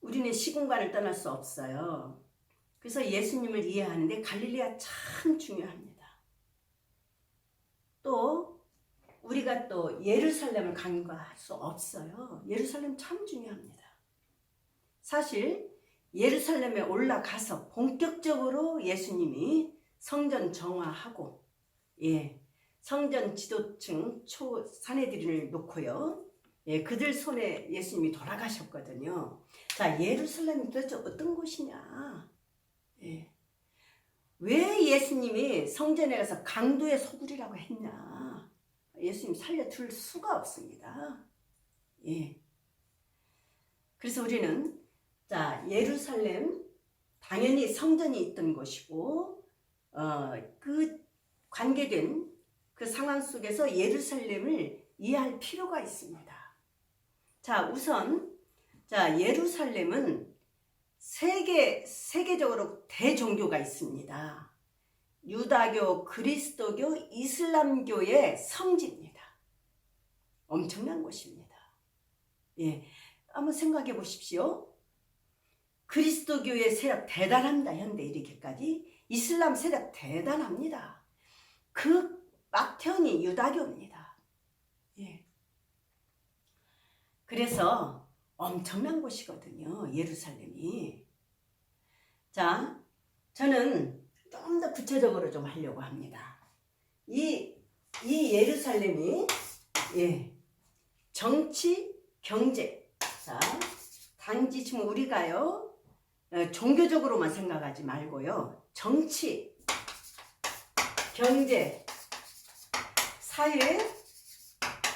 우리는 시공간을 떠날 수 없어요. 그래서 예수님을 이해하는데 갈릴리가 참 중요합니다. 또 우리가 또 예루살렘을 간과할 수 없어요. 예루살렘 참 중요합니다. 사실 예루살렘에 올라가서 본격적으로 예수님이 성전 정화하고 성전 지도층 사내들을 놓고요. 그들 손에 예수님이 돌아가셨거든요. 자, 예루살렘이 도대체 어떤 곳이냐? 왜 예수님이 성전에 가서 강도의 소굴이라고 했냐? 예수님 살려둘 수가 없습니다. 그래서 우리는 자, 예루살렘 당연히 성전이 있던 곳이고 그 관계된 그 상황 속에서 예루살렘을 이해할 필요가 있습니다. 자, 우선 자, 예루살렘은 세계적으로 대종교가 있습니다. 유다교, 그리스도교, 이슬람교의 성지입니다. 엄청난 곳입니다. 한번 생각해 보십시오. 그리스도교의 세력 대단합니다. 현대 이르기까지. 이슬람 세력 대단합니다. 그 막편이 유다교입니다. 그래서 엄청난 곳이거든요. 예루살렘이. 자, 저는 좀 더 구체적으로 좀 하려고 합니다. 이 예루살렘이 정치, 경제. 자, 단지 지금 우리가요 종교적으로만 생각하지 말고요. 정치, 경제, 사회,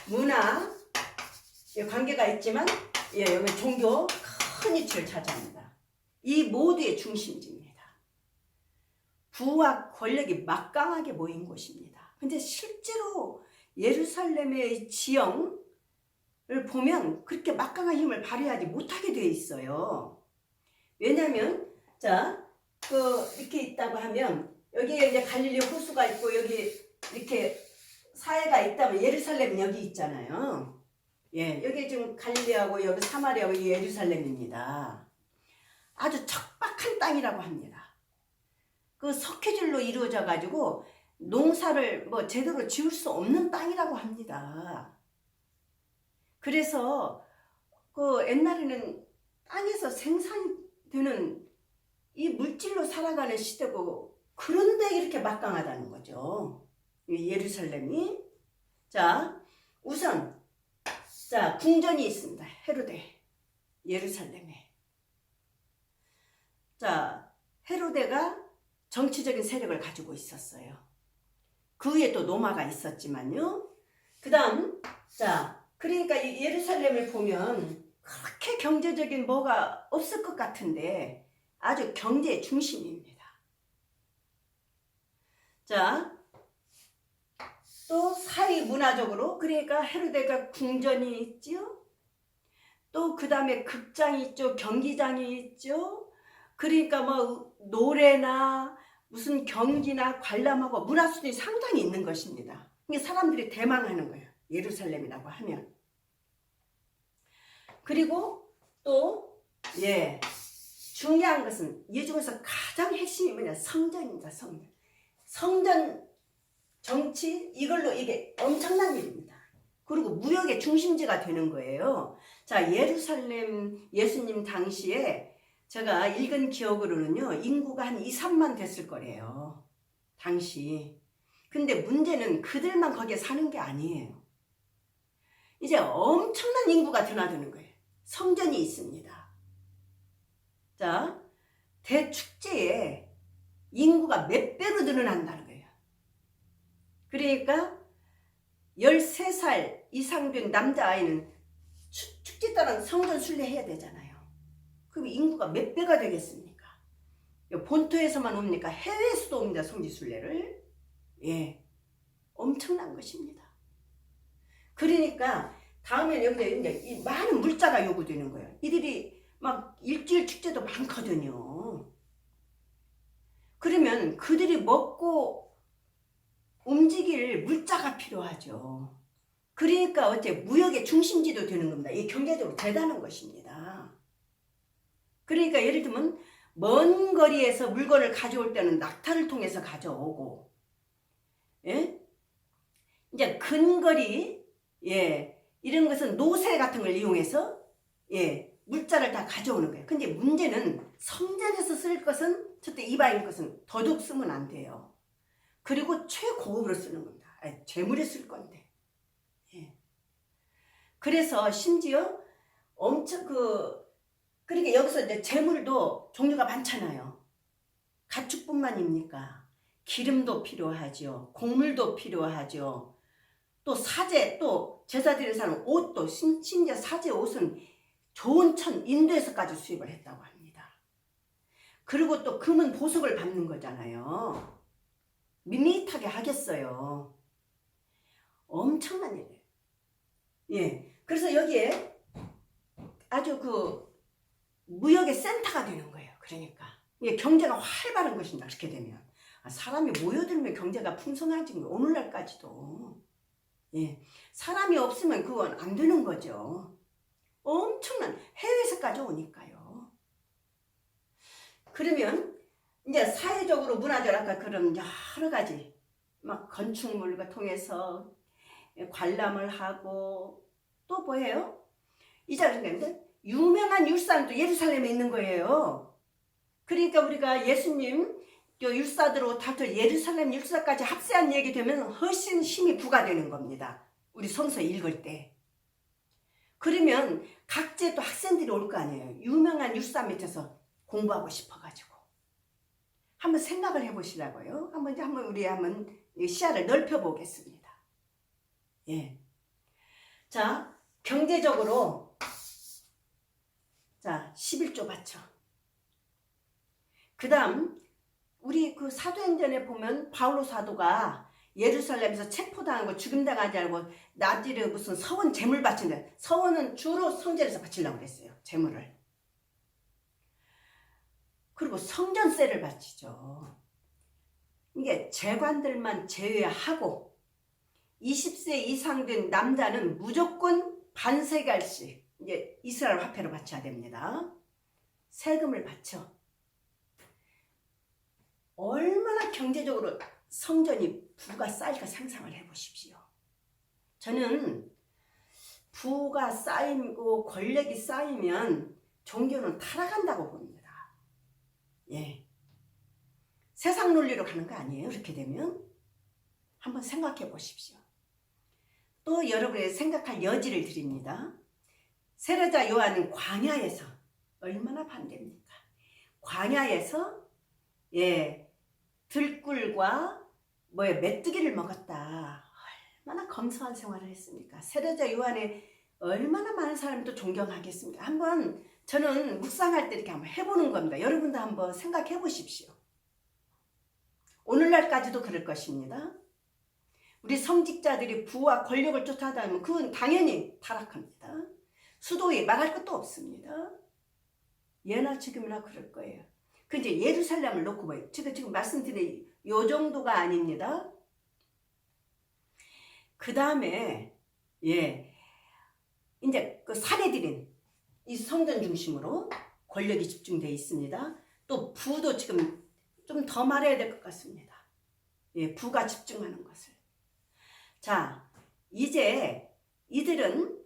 문화 관계가 있지만 여기 종교 큰 위치를 차지합니다. 이 모두의 중심지입니다. 부와 권력이 막강하게 모인 곳입니다. 근데 실제로 예루살렘의 지형을 보면 그렇게 막강한 힘을 발휘하지 못하게 되어 있어요. 왜냐하면 이렇게 있다고 하면 여기에 이제 갈릴리 호수가 있고 여기 이렇게 사해가 있다면 예루살렘은 여기 있잖아요. 여기 지금 갈릴리하고 여기 사마리아하고 예루살렘입니다. 아주 척박한 땅이라고 합니다. 그 석회질로 이루어져 가지고 농사를 제대로 지을 수 없는 땅이라고 합니다. 그래서 그 옛날에는 땅에서 생산되는 이 물질로 살아가는 시대고 그런데 이렇게 막강하다는 거죠. 예루살렘이. 자, 우선 궁전이 있습니다. 헤로데, 예루살렘에. 자, 헤로데가 정치적인 세력을 가지고 있었어요. 그 위에 또 로마가 있었지만요. 그 다음, 그러니까 이 예루살렘을 보면 그렇게 경제적인 뭐가 없을 것 같은데 아주 경제의 중심입니다. 자, 또 사회 문화적으로 그러니까 헤로데가 궁전이 있죠. 또 그 다음에 극장이 있죠. 경기장이 있죠. 그러니까 노래나 무슨 경기나 관람하고 문화수준이 상당히 있는 것입니다. 이게 사람들이 대망하는 거예요. 예루살렘이라고 하면. 그리고 또 중요한 것은 이 중에서 가장 핵심이 뭐냐? 성전입니다. 성전 정치 이걸로 이게 엄청난 일입니다. 그리고 무역의 중심지가 되는 거예요. 자, 예루살렘 예수님 당시에 제가 읽은 기억으로는요. 인구가 한 2, 3만 됐을 거래요. 당시. 근데 문제는 그들만 거기에 사는 게 아니에요. 이제 엄청난 인구가 드나드는 거예요. 성전이 있습니다. 자, 대축제에 인구가 몇 배로 늘어난다는 거예요. 그러니까 13살 이상 된 남자아이는 축제 때는 성전 순례해야 되잖아요. 그럼 인구가 몇 배가 되겠습니까? 본토에서만 옵니까? 해외에서도 옵니다. 성지 순례를. 엄청난 것입니다. 그러니까 다음에 여기에 이제 이 많은 물자가 요구되는 거예요. 이들이 막 일주일 축제도 많거든요. 그러면 그들이 먹고 움직일 물자가 필요하죠. 그러니까 무역의 중심지도 되는 겁니다. 이 경제적으로 대단한 것입니다. 그러니까 예를 들면 먼 거리에서 물건을 가져올 때는 낙타를 통해서 가져오고, 예? 이제 근거리, 예, 이런 것은 노새 같은 걸 이용해서, 예, 물자를 다 가져오는 거예요. 근데 문제는 성전에서 쓸 것은, 저때 이방인 것은 더더욱 쓰면 안 돼요. 그리고 최고급으로 쓰는 겁니다. 아니, 재물에 쓸 건데. 예. 그래서 심지어 엄청 그러니까 여기서 이제 재물도 종류가 많잖아요. 가축뿐만입니까? 기름도 필요하죠. 곡물도 필요하죠. 또 사제, 또 제사 드리는 사람 옷도, 심지어 사제 옷은 좋은 천, 인도에서까지 수입을 했다고 합니다. 그리고 또 금은 보석을 받는 거잖아요. 밋밋하게 하겠어요. 엄청난 일이에요. 예. 그래서 여기에 아주 무역의 센터가 되는 거예요. 그러니까. 이게 경제가 활발한 것입니다. 그렇게 되면. 사람이 모여들면 경제가 풍성하지, 오늘날까지도. 예. 사람이 없으면 그건 안 되는 거죠. 엄청난 해외에서까지 오니까요. 그러면 이제 사회적으로 문화적으로 아까 그런 여러 가지 막 건축물과 통해서 관람을 하고 또 뭐예요? 이 자리인데 유명한 율사도 예루살렘에 있는 거예요. 그러니까 우리가 예수님 율사대로 다 예루살렘 율사까지 합세한 얘기 되면 훨씬 힘이 부과되는 겁니다. 우리 성서 읽을 때. 그러면 각지에 또 학생들이 올 거 아니에요. 유명한 율사 밑에서 공부하고 싶어가지고. 한번 생각을 해보시라고요. 우리 한번 시야를 넓혀보겠습니다. 예. 자, 경제적으로, 자, 11조 바쳐. 그 다음, 우리 사도행전에 보면 바울로 사도가 예루살렘에서 체포당하고 죽임당하지 않고 나디르 무슨 서원 제물 바친다. 서원은 주로 성전에서 바치려고 그랬어요. 제물을. 그리고 성전세를 바치죠. 이게 재관들만 제외하고 20세 이상 된 남자는 무조건 반세갈씩 이제 이스라엘 화폐로 바쳐야 됩니다. 세금을 바쳐. 얼마나 경제적으로 성전이 부가 쌓일까 상상을 해보십시오. 저는 부가 쌓이고 권력이 쌓이면 종교는 타락한다고 봅니다. 예. 세상 논리로 가는 거 아니에요? 그렇게 되면 한번 생각해 보십시오. 또 여러분의 생각할 여지를 드립니다. 세례자 요한은 광야에서 얼마나 반대입니까? 광야에서 예, 들꿀과 메뚜기를 먹었다. 얼마나 검소한 생활을 했습니까? 세례자 요한의 얼마나 많은 사람이 또 존경하겠습니까? 한번 저는 묵상할 때 이렇게 한번 해보는 겁니다. 여러분도 한번 생각해 보십시오. 오늘날까지도 그럴 것입니다. 우리 성직자들이 부와 권력을 쫓아다니면 그건 당연히 타락합니다. 수도에 말할 것도 없습니다. 예나 지금이나 그럴 거예요. 그 이제 예루살렘을 놓고 봐요. 지금 말씀드린 요 정도가 아닙니다. 그 다음에 예, 이제 사례들인 이 성전 중심으로 권력이 집중되어 있습니다. 또 부도 지금 좀 더 말해야 될 것 같습니다. 예, 부가 집중하는 것을. 자, 이제 이들은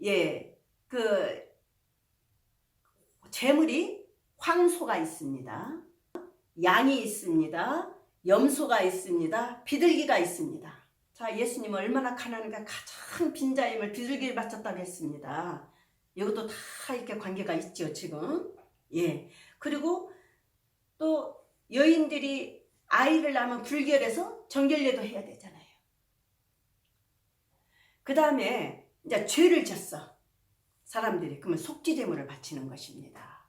예, 재물이 황소가 있습니다. 양이 있습니다. 염소가 있습니다. 비둘기가 있습니다. 자, 예수님은 얼마나 가난한가 가장 빈자임을 비둘기를 바쳤다고 했습니다. 이것도 다 이렇게 관계가 있죠, 지금. 예. 그리고 또 여인들이 아이를 낳으면 불결해서 정결례도 해야 되잖아요. 그 다음에 이제 죄를 졌어. 사람들이. 그러면 속죄제물을 바치는 것입니다.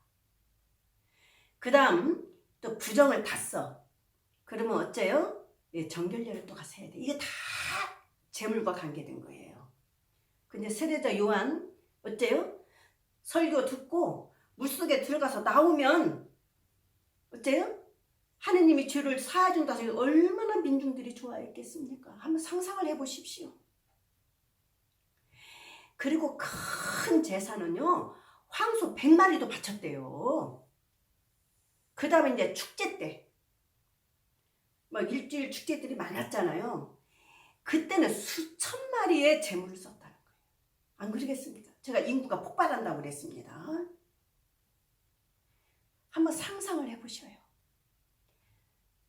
그 다음 또 부정을 탔어. 그러면 어째요? 예, 정결례를 또 가서 해야 돼. 이게 다 재물과 관계된 거예요. 근데 세례자 요한 어째요? 설교 듣고 물속에 들어가서 나오면 어째요? 하느님이 죄를 사해준다고 해서 얼마나 민중들이 좋아했겠습니까? 한번 상상을 해보십시오. 그리고 큰 제사는요, 황소 100마리도 바쳤대요. 그 다음에 이제 축제 때, 막 일주일 축제들이 많았잖아요. 그때는 수천 마리의 제물을 썼다는 거예요. 안 그러겠습니까? 제가 인구가 폭발한다고 그랬습니다. 한번 상상을 해보셔요.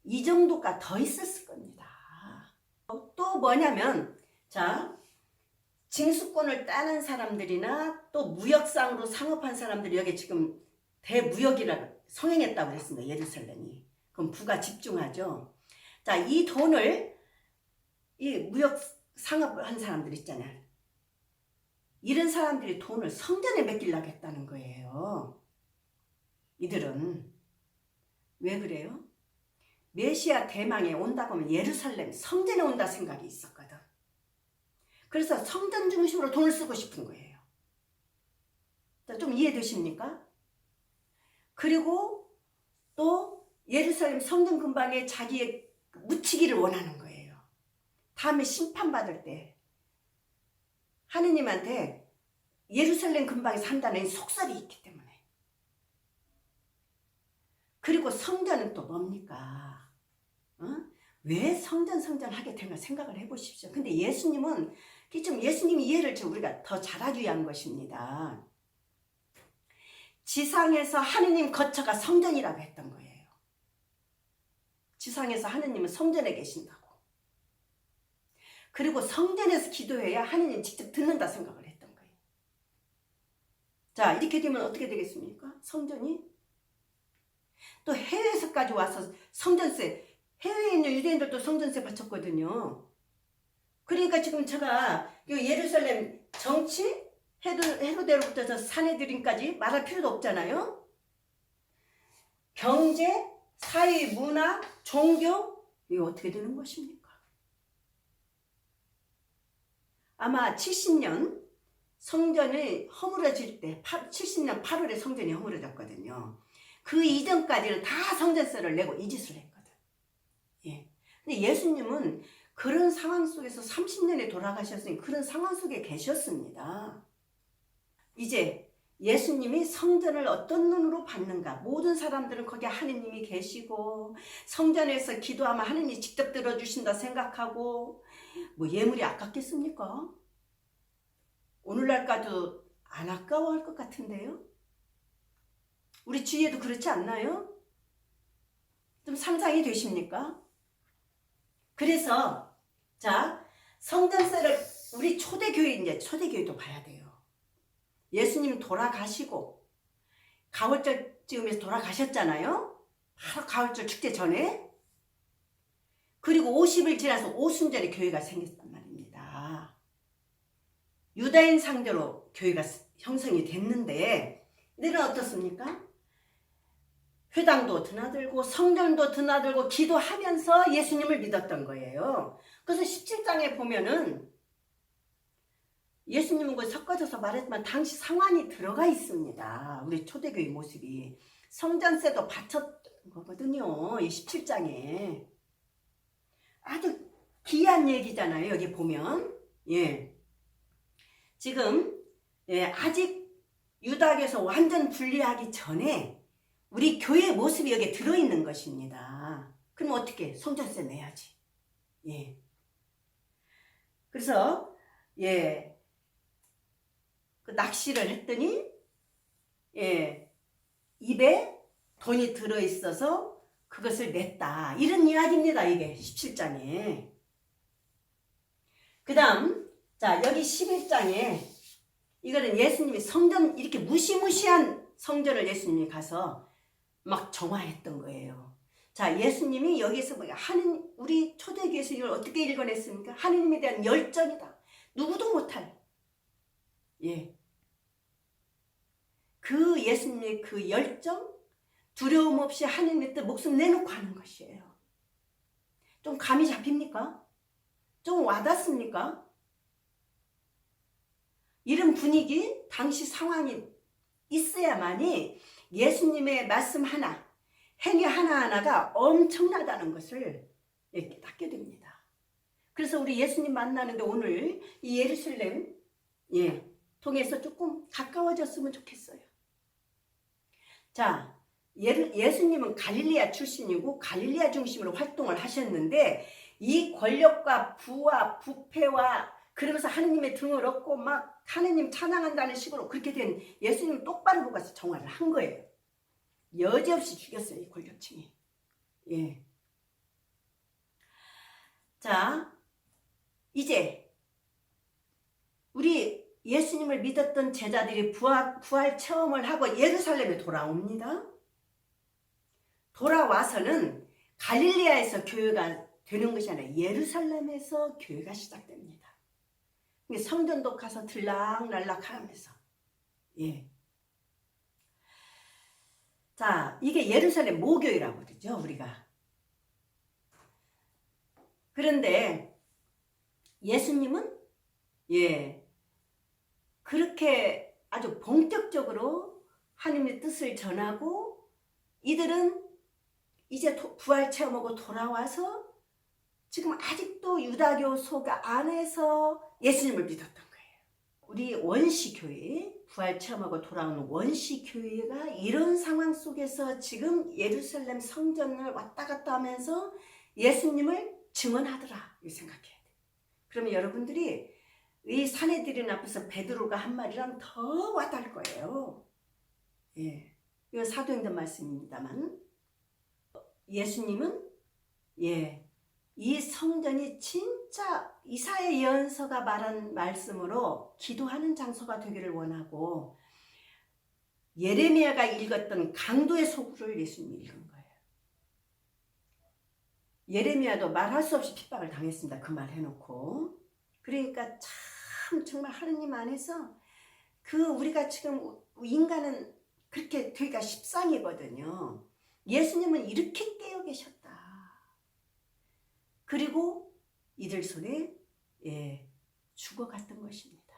이 정도가 더 있었을 겁니다. 또 뭐냐면, 자, 징수권을 따는 사람들이나 또 무역상으로 상업한 사람들이 여기 지금 대무역이라고 성행했다고 그랬습니다. 예루살렘이. 그럼 부가 집중하죠. 자, 이 돈을 이 무역 상업을 한 사람들 있잖아요. 이런 사람들이 돈을 성전에 맡기려고 했다는 거예요. 이들은 왜 그래요? 메시아 대망에 온다고 하면 예루살렘 성전에 온다 생각이 있었거든. 그래서 성전 중심으로 돈을 쓰고 싶은 거예요. 자, 좀 이해되십니까? 그리고 또 예루살렘 성전 근방에 자기의 묻히기를 원하는 거예요. 다음에 심판받을 때 하느님한테 예루살렘 근방에서 한다는 속설이 있기 때문에. 그리고 성전은 또 뭡니까? 왜 성전 하게 된가 생각을 해보십시오. 근데 예수님은 좀 예수님 이해를 좀 우리가 더 잘하기 위한 것입니다. 지상에서 하느님 거처가 성전이라고 했던 거예요. 지상에서 하느님은 성전에 계신다고. 그리고 성전에서 기도해야 하느님 직접 듣는다 생각을 했던 거예요. 자, 이렇게 되면 어떻게 되겠습니까? 성전이 또 해외에서까지 와서 성전세, 해외에 있는 유대인들도 성전세 바쳤거든요. 그러니까 지금 제가 예루살렘 정치, 헤로데로부터 사내들인까지 말할 필요도 없잖아요. 경제, 사회, 문화, 종교, 이거 어떻게 되는 것입니까? 아마 70년 성전이 허물어질 때, 70년 8월에 성전이 허물어졌거든요. 그 이전까지는 다 성전세를 내고 이 짓을 했거든. 예. 근데 예수님은 그런 상황 속에서 30년에 돌아가셨으니 그런 상황 속에 계셨습니다. 이제 예수님이 성전을 어떤 눈으로 봤는가? 모든 사람들은 거기에 하느님이 계시고 성전에서 기도하면 하느님이 직접 들어주신다 생각하고 뭐 예물이 아깝겠습니까? 오늘날까지도 안 아까워할 것 같은데요? 우리 주위에도 그렇지 않나요? 좀 상상이 되십니까? 그래서 자, 성전세를 우리 초대교회도 봐야 돼요. 예수님 돌아가시고 가을절쯤에서 돌아가셨잖아요. 바로 가을절 축제 전에. 그리고 50일 지나서 오순절에 교회가 생겼단 말입니다. 유다인 상대로 교회가 형성이 됐는데 이들은 어떻습니까? 회당도 드나들고 성전도 드나들고 기도하면서 예수님을 믿었던 거예요. 그래서 17장에 보면은 예수님은 그 섞어져서 말했지만 당시 상황이 들어가 있습니다. 우리 초대교회 모습이. 성전세도 바쳤던 거거든요. 이 17장에. 아주 귀한 얘기잖아요. 여기 보면. 예. 지금 아직 유다교에서 완전 분리하기 전에 우리 교회 모습이 여기에 들어있는 것입니다. 그럼 어떻게? 성전세 내야지. 예. 그래서 그 낚시를 했더니 입에 돈이 들어있어서 그것을 냈다. 이런 이야기입니다. 이게 17장에. 그 다음 자 여기 11장에 이거는 예수님이 성전 이렇게 무시무시한 성전을 예수님이 가서 막 정화했던 거예요. 자 예수님이 여기서 우리 초대교회에서 이걸 어떻게 읽어냈습니까? 하느님에 대한 열정이다. 누구도 못할. 그 예수님의 그 열정, 두려움 없이 하느님의 뜻 목숨 내놓고 하는 것이에요. 좀 감이 잡힙니까? 좀 와닿습니까? 이런 분위기, 당시 상황이 있어야만이 예수님의 말씀 하나, 행위 하나하나가 엄청나다는 것을 깨닫게 됩니다. 그래서 우리 예수님 만나는데 오늘 이 예루살렘 통해서 조금 가까워졌으면 좋겠어요. 자, 예수님은 갈릴리아 출신이고 갈릴리아 중심으로 활동을 하셨는데 이 권력과 부와 부패와 그러면서 하느님의 등을 얻고 막 하느님 찬양한다는 식으로 그렇게 된 예수님은 똑바로 보고 가서 정화를 한 거예요. 여지없이 죽였어요, 이 권력층이. 예. 자, 이제 우리 예수님을 믿었던 제자들이 부활 체험을 하고 예루살렘에 돌아옵니다. 돌아와서는 갈릴리아에서 교회가 되는 것이 아니라 예루살렘에서 교회가 시작됩니다. 성전도 가서 들락날락 하면서. 예. 자, 이게 예루살렘 모교회라고 그러죠, 우리가. 그런데 예수님은 그렇게 아주 본격적으로 하나님의 뜻을 전하고 이들은 이제 부활 체험하고 돌아와서 지금 아직도 유다교 속 안에서 예수님을 믿었던 거예요. 우리 원시교회, 부활 체험하고 돌아오는 원시교회가 이런 상황 속에서 지금 예루살렘 성전을 왔다 갔다 하면서 예수님을 증언하더라, 이 생각해야 돼. 그러면 여러분들이 이 사내들인 앞에서 베드로가 한 말이랑 더 와닿을 거예요. 예, 이건 사도행전 말씀입니다만 예수님은 이 성전이 진짜 이사야 예언서가 말한 말씀으로 기도하는 장소가 되기를 원하고 예레미야가 읽었던 강도의 소굴을 예수님이 읽은 거예요. 예레미야도 말할 수 없이 핍박을 당했습니다. 그 말 해놓고. 그러니까 참 정말 하느님 안에서 우리가 지금 인간은 그렇게 되기가 십상이거든요. 예수님은 이렇게 깨어 계셨다. 그리고 이들 손에 죽어갔던 것입니다.